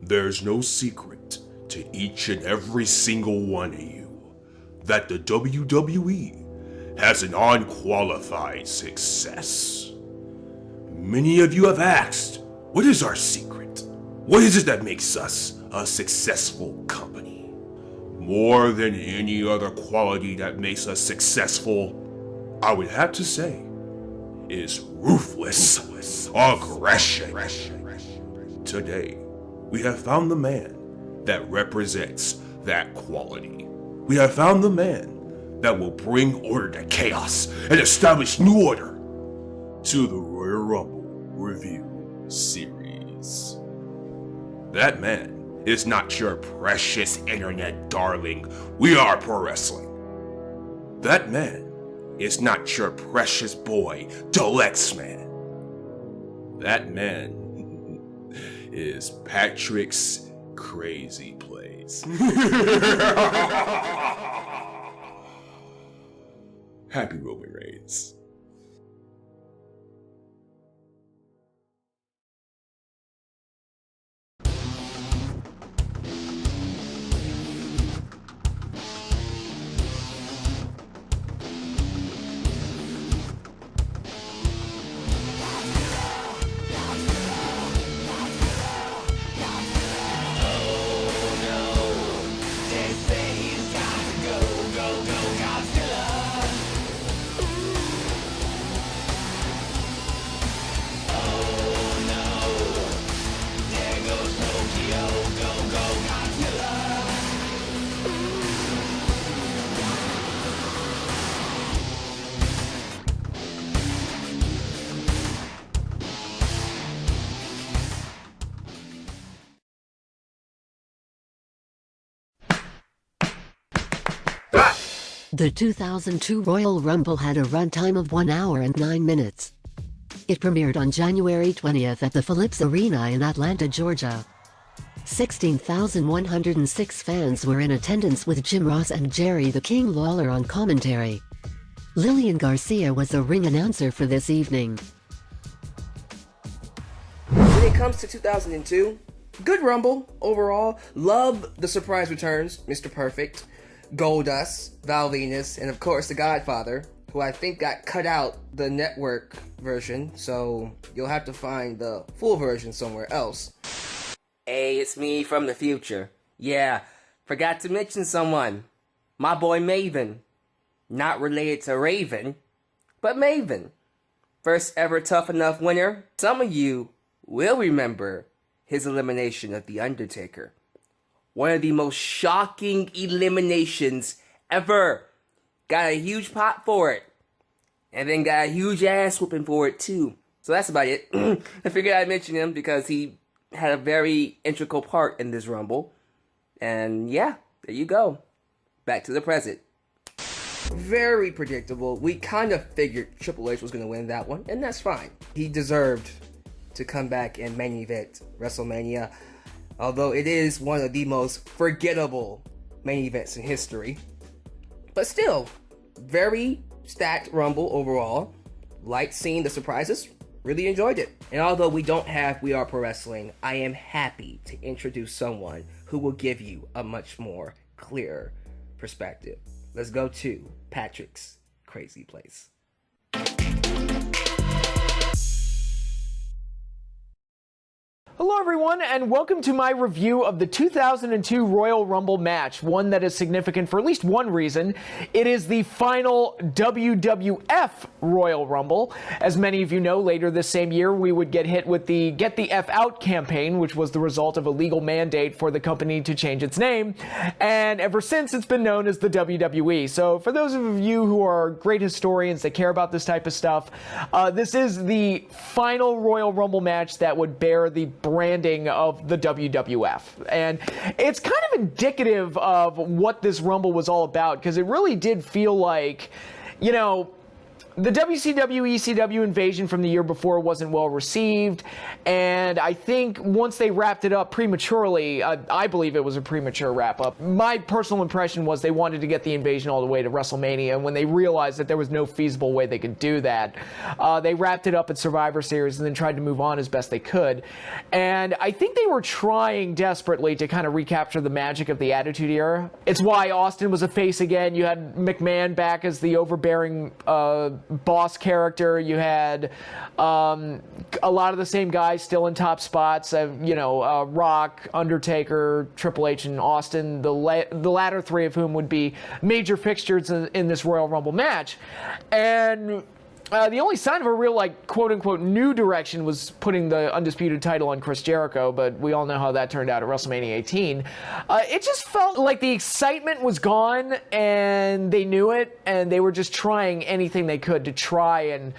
There's no secret to each and every single one of you that the WWE has an unqualified success. Many of you have asked, what is our secret? What is it that makes us a successful company? More than any other quality that makes us successful, I would have to say, is ruthless aggression. Today, we have found the man that represents that quality. We have found the man that will bring order to chaos and establish new order to the Royal Rumble Review Series. That man is not your precious internet darling, We Are Pro Wrestling. That man is not your precious boy, Deluxe Man. That man is Patrick's Crazy Place. Happy Roman Reigns. The 2002 Royal Rumble had a runtime of 1 hour and 9 minutes. It premiered on January 20th at the Phillips Arena in Atlanta, Georgia. 16,106 fans were in attendance with Jim Ross and Jerry the King Lawler on commentary. Lillian Garcia was the ring announcer for this evening. When it comes to 2002, good Rumble overall. Love the surprise returns, Mr. Perfect, Goldust, Val Venus, and of course the Godfather, who I think got cut out the network version, so you'll have to find the full version somewhere else. Hey, it's me from the future. Yeah, forgot to mention someone. My boy Maven. Not related to Raven, but Maven. First ever Tough Enough winner. Some of you will remember his elimination of The Undertaker. One of the most shocking eliminations ever. Got a huge pop for it. And then got a huge ass whooping for it too. So that's about it. I figured I'd mention him because he had a very integral part in this Rumble. And yeah, there you go. Back to the present. Very predictable. We kind of figured Triple H was going to win that one, and that's fine. He deserved to come back and main event WrestleMania. Although it is one of the most forgettable main events in history. But still, very stacked Rumble overall. Liked seeing the surprises. Really enjoyed it. And although we don't have We Are Pro Wrestling, I am happy to introduce someone who will give you a much more clear perspective. Let's go to Patrick's Crazy Place. Hello everyone, and welcome to my review of the 2002 Royal Rumble match, one that is significant for at least one reason. It is the final WWF Royal Rumble. As many of you know, later this same year we would get hit with the Get the F Out campaign, which was the result of a legal mandate for the company to change its name, and ever since it's been known as the WWE. So for those of you who are great historians that care about this type of stuff, this is the final Royal Rumble match that would bear the branding of the WWF. And it's kind of indicative of what this Rumble was all about, because it really did feel like, you know, The WCW ECW invasion from the year before wasn't well received, and I think once they wrapped it up prematurely, I believe it was a premature wrap-up. My personal impression was they wanted to get the invasion all the way to WrestleMania, and when they realized that there was no feasible way they could do that, they wrapped it up at Survivor Series and then tried to move on as best they could. And I think they were trying desperately to kind of recapture the magic of the Attitude Era. It's why Austin was a face again. You had McMahon back as the overbearing boss character. You had a lot of the same guys still in top spots. Rock, Undertaker, Triple H, and Austin. The latter three of whom would be major fixtures in this Royal Rumble match. And the only sign of a real, quote-unquote, new direction was putting the Undisputed title on Chris Jericho, but we all know how that turned out at WrestleMania 18. It just felt like the excitement was gone, and they knew it, and they were just trying anything they could to try and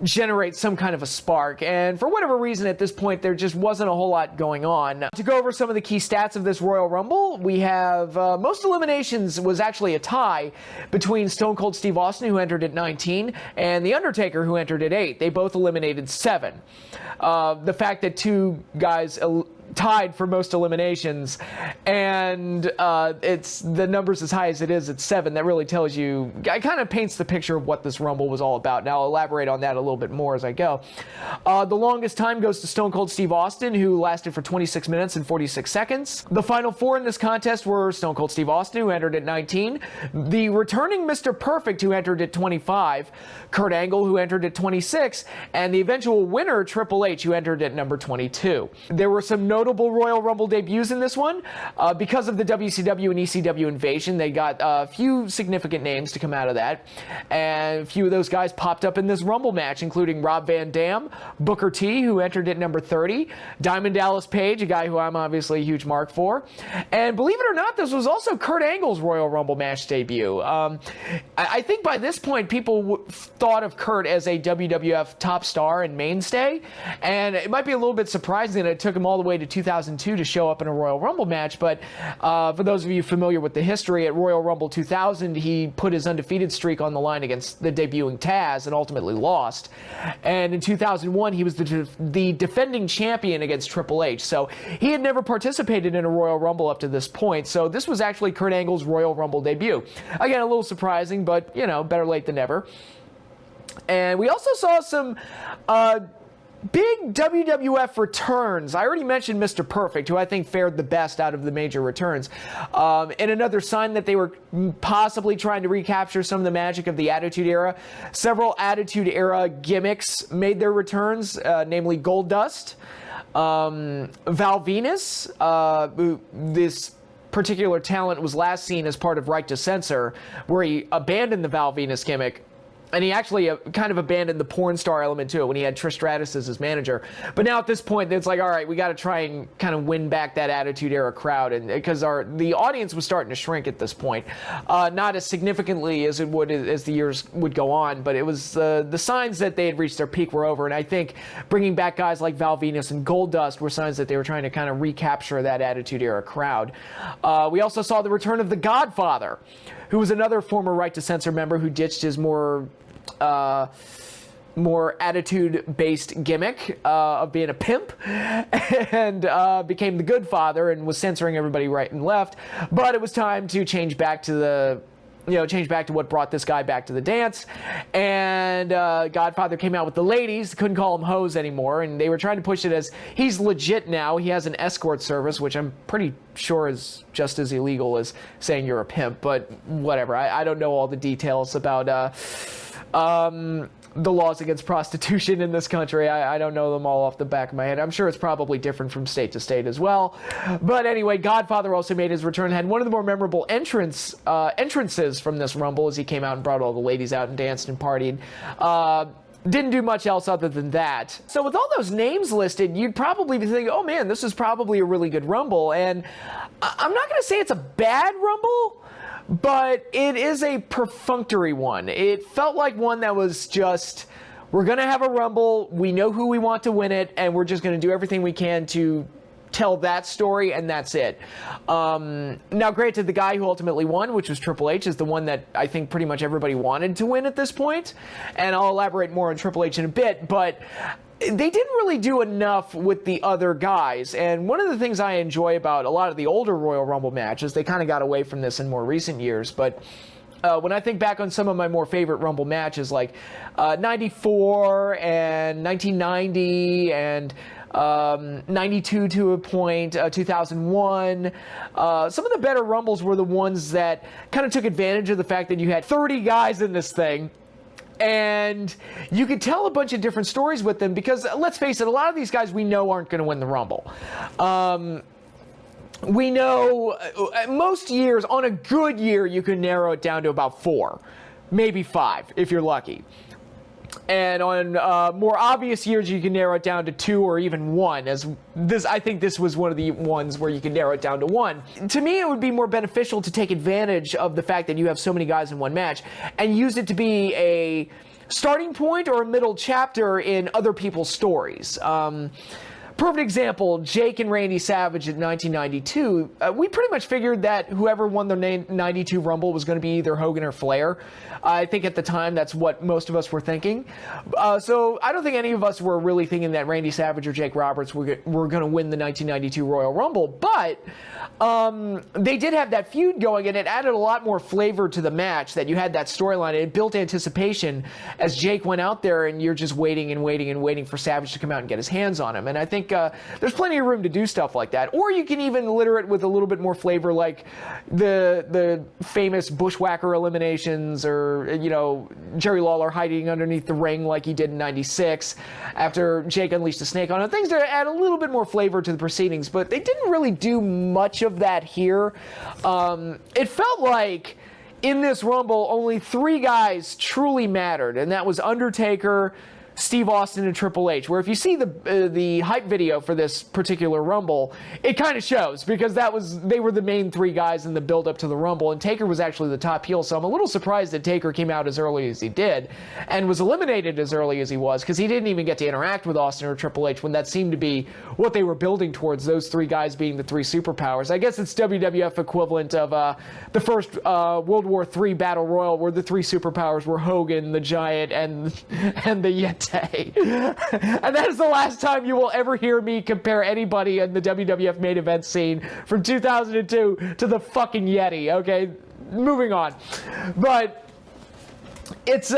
generate some kind of a spark. And for whatever reason, at this point, there just wasn't a whole lot going on. To go over some of the key stats of this Royal Rumble, we have most eliminations was actually a tie between Stone Cold Steve Austin, who entered at 19, and The Undertaker, who entered at 8. They both eliminated 7. The fact that two guys tied for most eliminations, and it's the numbers as high as it is at 7, that really tells you, it kind of paints the picture of what this Rumble was all about. Now I'll elaborate on that a little bit more as I go. The longest time goes to Stone Cold Steve Austin, who lasted for 26 minutes and 46 seconds. The final 4 in this contest were Stone Cold Steve Austin, who entered at 19, the returning Mr. Perfect, who entered at 25, Kurt Angle, who entered at 26, and the eventual winner, Triple H, who entered at number 22. There were some notable Royal Rumble debuts in this one. Because of the WCW and ECW invasion, they got a few significant names to come out of that, and a few of those guys popped up in this Rumble match, including Rob Van Dam, Booker T, who entered at number 30, Diamond Dallas Page, a guy who I'm obviously a huge mark for, and believe it or not, this was also Kurt Angle's Royal Rumble match debut. I think by this point, people thought of Kurt as a WWF top star and mainstay, and it might be a little bit surprising that it took him all the way to 2002 to show up in a Royal Rumble match, but for those of you familiar with the history, at Royal Rumble 2000, he put his undefeated streak on the line against the debuting Taz and ultimately lost. And in 2001, he was the defending champion against Triple H, so he had never participated in a Royal Rumble up to this point, so this was actually Kurt Angle's Royal Rumble debut. Again, a little surprising, but, better late than never. And we also saw some big WWF returns. I already mentioned Mr. Perfect, who I think fared the best out of the major returns. And another sign that they were possibly trying to recapture some of the magic of the Attitude Era. Several Attitude Era gimmicks made their returns, namely Goldust, Val Venus, this particular talent was last seen as part of Right to Censor, where he abandoned the Val Venus gimmick. And he actually kind of abandoned the porn star element to it when he had Trish Stratus as his manager. But now at this point, it's like, all right, we got to try and kind of win back that Attitude Era crowd, and because the audience was starting to shrink at this point, not as significantly as it would as the years would go on. But it was the signs that they had reached their peak were over, and I think bringing back guys like Val Venus and Goldust were signs that they were trying to kind of recapture that Attitude Era crowd. We also saw the return of the Godfather, who was another former Right to Censor member who ditched his more attitude-based gimmick of being a pimp and became the good father and was censoring everybody right and left. But it was time to change back to what brought this guy back to the dance. And Godfather came out with the ladies, couldn't call him hoes anymore, and they were trying to push it as he's legit now. He has an escort service, which I'm pretty sure is just as illegal as saying you're a pimp, but whatever. I don't know all the details about the laws against prostitution in this country. I don't know them all off the back of my head. I'm sure it's probably different from state to state as well. But anyway, Godfather also made his return, had one of the more memorable entrances from this Rumble as he came out and brought all the ladies out and danced and partied. Didn't do much else other than that. So with all those names listed, you'd probably be thinking, oh man, this is probably a really good Rumble. And I'm not going to say it's a bad Rumble, but it is a perfunctory one. It felt like one that was just, we're going to have a Rumble, we know who we want to win it, and we're just going to do everything we can to tell that story, and that's it. Now, granted, the guy who ultimately won, which was Triple H, is the one that I think pretty much everybody wanted to win at this point, and I'll elaborate more on Triple H in a bit, but they didn't really do enough with the other guys. And one of the things I enjoy about a lot of the older Royal Rumble matches, they kind of got away from this in more recent years, but when I think back on some of my more favorite Rumble matches, like 94 and 1990 and 92 to a point, 2001. Some of the better Rumbles were the ones that kind of took advantage of the fact that you had 30 guys in this thing, and you could tell a bunch of different stories with them, because let's face it, a lot of these guys we know aren't going to win the Rumble. We know most years, on a good year, you can narrow it down to about 4, maybe 5 if you're lucky. And on more obvious years, you can narrow it down to 2 or even 1. I think this was one of the ones where you can narrow it down to 1. To me, it would be more beneficial to take advantage of the fact that you have so many guys in one match and use it to be a starting point or a middle chapter in other people's stories. Perfect example, Jake and Randy Savage in 1992. We pretty much figured that whoever won the 92 Rumble was going to be either Hogan or Flair. I think at the time that's what most of us were thinking. So I don't think any of us were really thinking that Randy Savage or Jake Roberts were going to win the 1992 Royal Rumble. But they did have that feud going, and it added a lot more flavor to the match, that you had that storyline. It built anticipation as Jake went out there, and you're just waiting and waiting and waiting for Savage to come out and get his hands on him. And I think there's plenty of room to do stuff like that. Or you can even litter it with a little bit more flavor, like the famous Bushwhacker eliminations, or Jerry Lawler hiding underneath the ring like he did in 96 after Jake unleashed the snake on him. Things to add a little bit more flavor to the proceedings, but they didn't really do much of that here. It felt like in this Rumble, only 3 guys truly mattered, and that was Undertaker, Steve Austin, and Triple H, where if you see the hype video for this particular Rumble, it kind of shows, because they were the main 3 guys in the build-up to the Rumble, and Taker was actually the top heel, so I'm a little surprised that Taker came out as early as he did, and was eliminated as early as he was, because he didn't even get to interact with Austin or Triple H when that seemed to be what they were building towards, those 3 guys being the 3 superpowers. I guess it's WWF equivalent of the first World War III Battle Royal, where the 3 superpowers were Hogan, the Giant, and the Yeti. And that is the last time you will ever hear me compare anybody in the WWF main event scene from 2002 to the fucking Yeti, okay? Moving on. But it's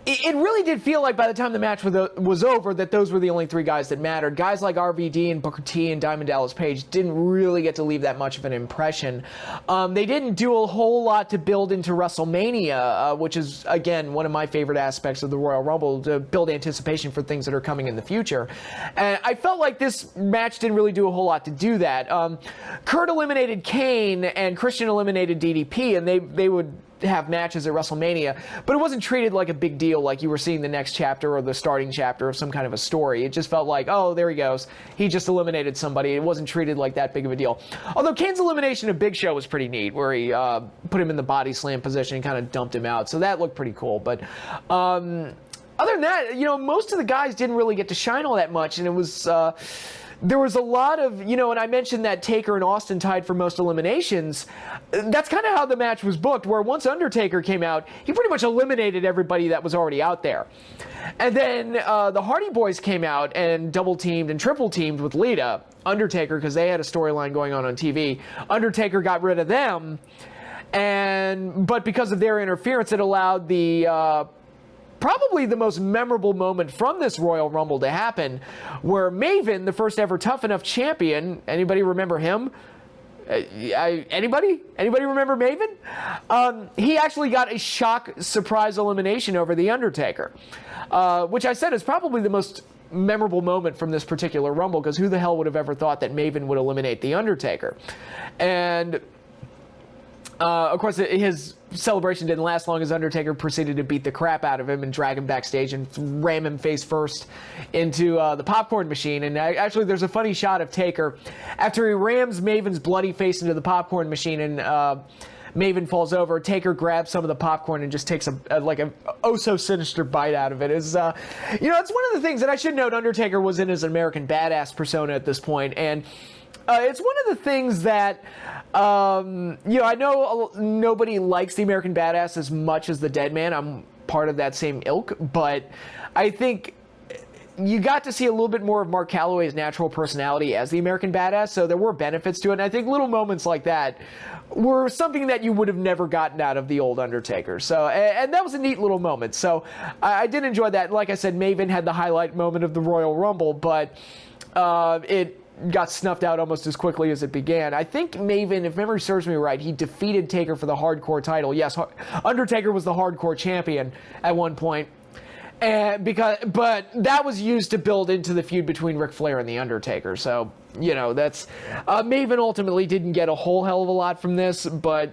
it really did feel like by the time the match was over that those were the only 3 guys that mattered. Guys like RVD and Booker T and Diamond Dallas Page didn't really get to leave that much of an impression. They didn't do a whole lot to build into WrestleMania, which is, again, one of my favorite aspects of the Royal Rumble, to build anticipation for things that are coming in the future. And I felt like this match didn't really do a whole lot to do that. Kurt eliminated Kane and Christian eliminated DDP, and they would have matches at WrestleMania, but it wasn't treated like a big deal, like you were seeing the next chapter or the starting chapter of some kind of a story. It just felt like, oh, there he goes. He just eliminated somebody. It wasn't treated like that big of a deal. Although Kane's elimination of Big Show was pretty neat, where he put him in the body slam position and kind of dumped him out. So that looked pretty cool. But other than that, most of the guys didn't really get to shine all that much, and it was there was a lot of, and I mentioned that Taker and Austin tied for most eliminations. That's kind of how the match was booked, where once Undertaker came out, he pretty much eliminated everybody that was already out there. And then the Hardy Boys came out and double-teamed and triple-teamed with Lita, Undertaker, because they had a storyline going on TV. Undertaker got rid of them, but because of their interference, it allowed the probably the most memorable moment from this Royal Rumble to happen, where Maven, the first ever Tough Enough champion, anybody remember him? Anybody remember Maven? He actually got a shock surprise elimination over The Undertaker, which I said is probably the most memorable moment from this particular Rumble, because who the hell would have ever thought that Maven would eliminate The Undertaker? And of course, his celebration didn't last long, as Undertaker proceeded to beat the crap out of him and drag him backstage and ram him face first into the popcorn machine. And actually, there's a funny shot of Taker after he rams Maven's bloody face into the popcorn machine, and Maven falls over. Taker grabs some of the popcorn and just takes a oh so sinister bite out of it. It's it's one of the things that I should note. Undertaker was in his American Badass persona at this point, and it's one of the things that I know nobody likes the American Badass as much as the Dead Man. I'm part of that same ilk, but I think you got to see a little bit more of Mark Calloway's natural personality as the American Badass, so there were benefits to it, and I think little moments like that were something that you would have never gotten out of the old Undertaker. So, and that was a neat little moment. So I did enjoy that. Like I said, Maven had the highlight moment of the Royal Rumble, but it got snuffed out almost as quickly as it began. I think Maven, if memory serves me right, he defeated Taker for the hardcore title. Yes, Undertaker was the hardcore champion at one point. But that was used to build into the feud between Ric Flair and The Undertaker. So, that's... Maven ultimately didn't get a whole hell of a lot from this, but,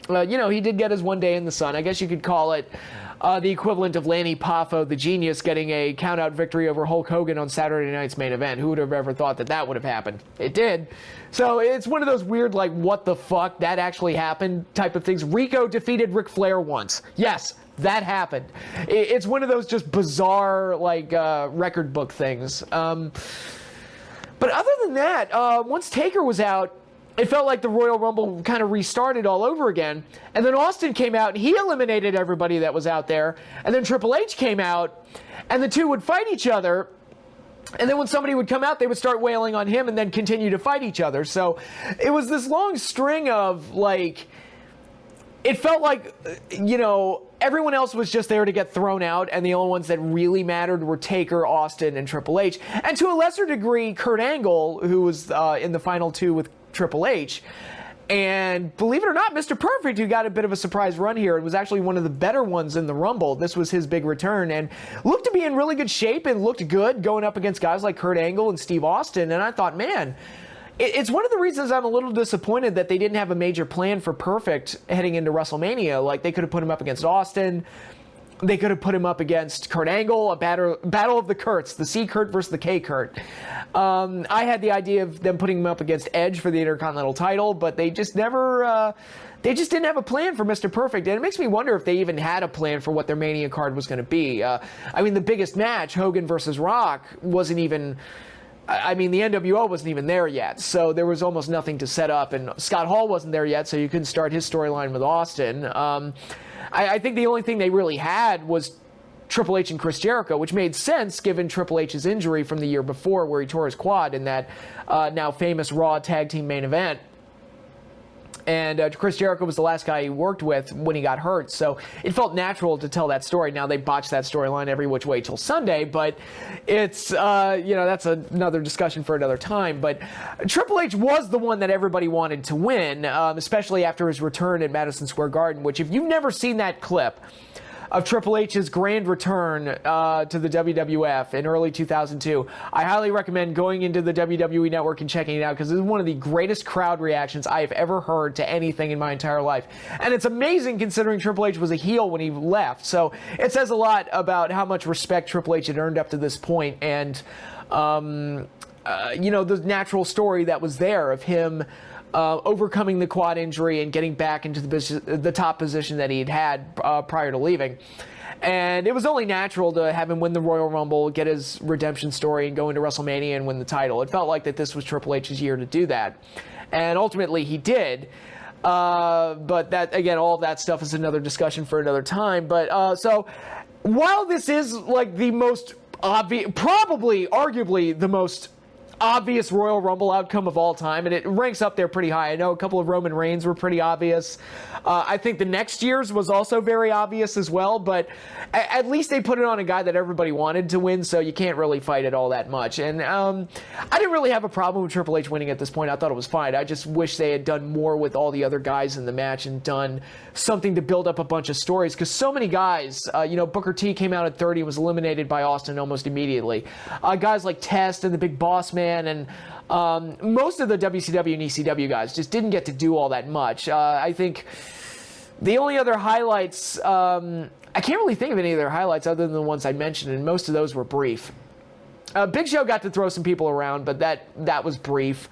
he did get his one day in the sun. I guess you could call it the equivalent of Lanny Poffo, the genius, getting a count-out victory over Hulk Hogan on Saturday night's main event. Who would have ever thought that would have happened? It did. So it's one of those weird, like, what the fuck, that actually happened type of things. Rico defeated Ric Flair once. Yes, that happened. It's one of those just bizarre, like, record book things. But other than that, once Taker was out, it felt like the Royal Rumble kind of restarted all over again. And then Austin came out, and he eliminated everybody that was out there. And then Triple H came out, and the two would fight each other. And then when somebody would come out, they would start wailing on him and then continue to fight each other. So it was this long string of, like, it felt like, everyone else was just there to get thrown out, and the only ones that really mattered were Taker, Austin, and Triple H. And to a lesser degree, Kurt Angle, who was in the final two with Triple H. And believe it or not, Mr. Perfect, who got a bit of a surprise run here, it was actually one of the better ones in the Rumble. This was his big return, and looked to be in really good shape and looked good going up against guys like Kurt Angle and Steve Austin. And I thought, man, it's one of the reasons I'm a little disappointed that they didn't have a major plan for Perfect heading into WrestleMania. Like, they could have put him up against Austin. They could have put him up against Kurt Angle, a battle of the Kurts, the C Kurt versus the K Kurt. I had the idea of them putting him up against Edge for the Intercontinental title, but they just never... They just didn't have a plan for Mr. Perfect, and it makes me wonder if they even had a plan for what their Mania card was going to be. The biggest match, Hogan versus Rock, wasn't even... the NWO wasn't even there yet, so there was almost nothing to set up, and Scott Hall wasn't there yet, so you couldn't start his storyline with Austin. I think the only thing they really had was Triple H and Chris Jericho, which made sense given Triple H's injury from the year before where he tore his quad in that now famous Raw Tag Team main event. And Chris Jericho was the last guy he worked with when he got hurt, so it felt natural to tell that story. Now, they botched that storyline every which way till Sunday, but it's, that's another discussion for another time. But Triple H was the one that everybody wanted to win, especially after his return at Madison Square Garden, which, if you've never seen that clip of Triple H's grand return to the WWF in early 2002. I highly recommend going into the WWE Network and checking it out, because this is one of the greatest crowd reactions I have ever heard to anything in my entire life. And it's amazing considering Triple H was a heel when he left. So it says a lot about how much respect Triple H had earned up to this point, and the natural story that was there of him overcoming the quad injury and getting back into the top position that he'd had prior to leaving. And it was only natural to have him win the Royal Rumble, get his redemption story, and go into WrestleMania and win the title. It felt like that this was Triple H's year to do that. And ultimately he did. But that, again, all of that stuff is another discussion for another time. But so while this is like the most obvious, probably arguably the most obvious Royal Rumble outcome of all time, and it ranks up there pretty high. I know a couple of Roman Reigns were pretty obvious. I think the next year's was also very obvious as well, but at least they put it on a guy that everybody wanted to win, so you can't really fight it all that much. And I didn't really have a problem with Triple H winning at this point. I thought it was fine. I just wish they had done more with all the other guys in the match and done something to build up a bunch of stories, because so many guys, Booker T came out at 30 and was eliminated by Austin almost immediately. Guys like Test and the Big Boss Man, and most of the WCW and ECW guys just didn't get to do all that much. I think the only other highlights, I can't really think of any other highlights other than the ones I mentioned, and most of those were brief. Big Show got to throw some people around, but that was brief.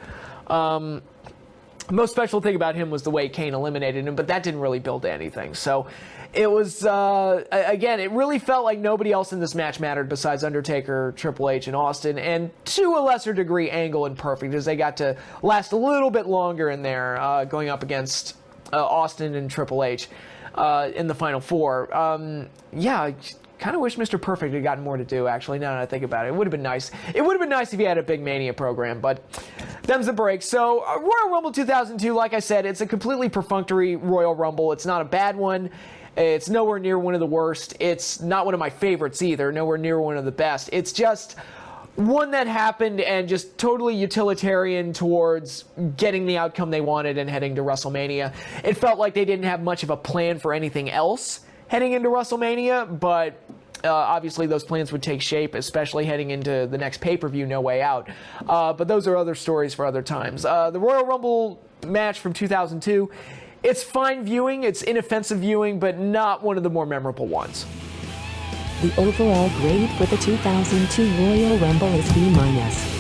The most special thing about him was the way Kane eliminated him, but that didn't really build to anything. So it was, again, it really felt like nobody else in this match mattered besides Undertaker, Triple H, and Austin, and to a lesser degree, Angle and Perfect, as they got to last a little bit longer in there, going up against Austin and Triple H in the Final Four. Yeah, I kind of wish Mr. Perfect had gotten more to do, actually, now that I think about it. It would have been nice. It would have been nice if he had a big Mania program, but them's the break. So, Royal Rumble 2002, like I said, it's a completely perfunctory Royal Rumble. It's not a bad one. It's nowhere near one of the worst. It's not one of my favorites either, nowhere near one of the best. It's just one that happened and just totally utilitarian towards getting the outcome they wanted and heading to WrestleMania. It felt like they didn't have much of a plan for anything else heading into WrestleMania, but obviously those plans would take shape, especially heading into the next pay-per-view, No Way Out. But those are other stories for other times. The Royal Rumble match from 2002, it's fine viewing, it's inoffensive viewing, but not one of the more memorable ones. The overall grade for the 2002 Royal Rumble is B-.